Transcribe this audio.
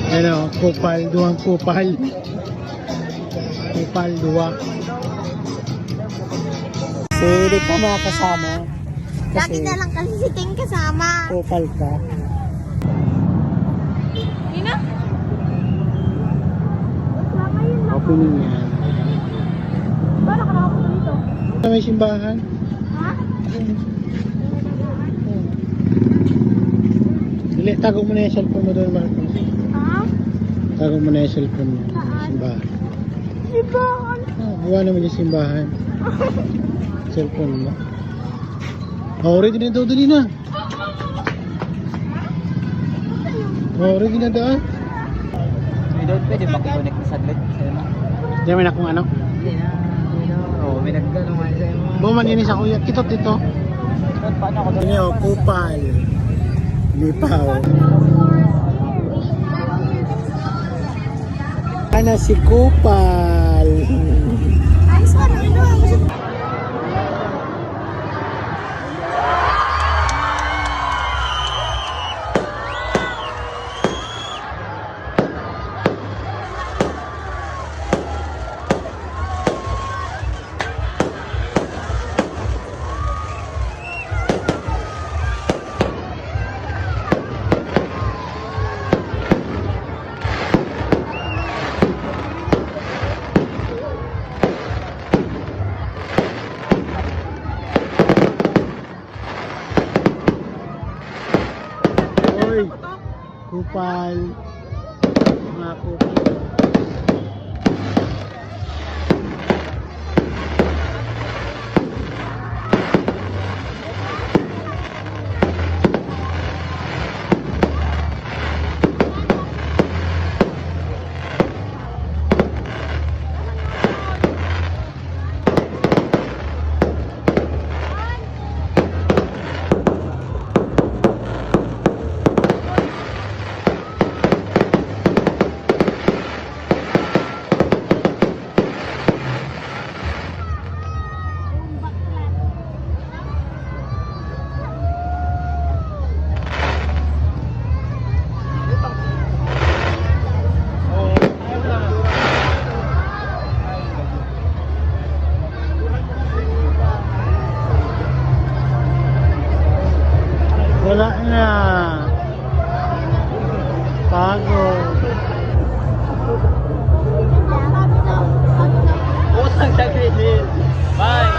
Ano, kupal, duwang kupal. Kupal, duwa. Silik ka mga kasama. Lagi na lang kasi si Ting kasama. Kupal ka. Ina? Opening yan. Paano ka nakapunta dito? Sa may simbahan. Ha? Dili, tago mo na yung cellphone mo doon, Marcos. Ha? Tago mo na yung cellphone mo. Simbahan. Simbahan. Buwan naman yung simbahan. Cellphone mo. Oh, ready na daw, dali na. Oh, ready na daw. May daw pwede pakiconnect na saglit sa'yo na. Diyan may na kung ano. Hindi na. Oo, may naggalungan sa'yo mo. Buman yun sa kuya. Kitot dito. Paano ako doon? Ini o, kupal. Lipaw. Ana si kupal. Ayos ka na. Oy, kupal. Mga kupal. Wala na. Pagod. Utang sa gilid. Bye!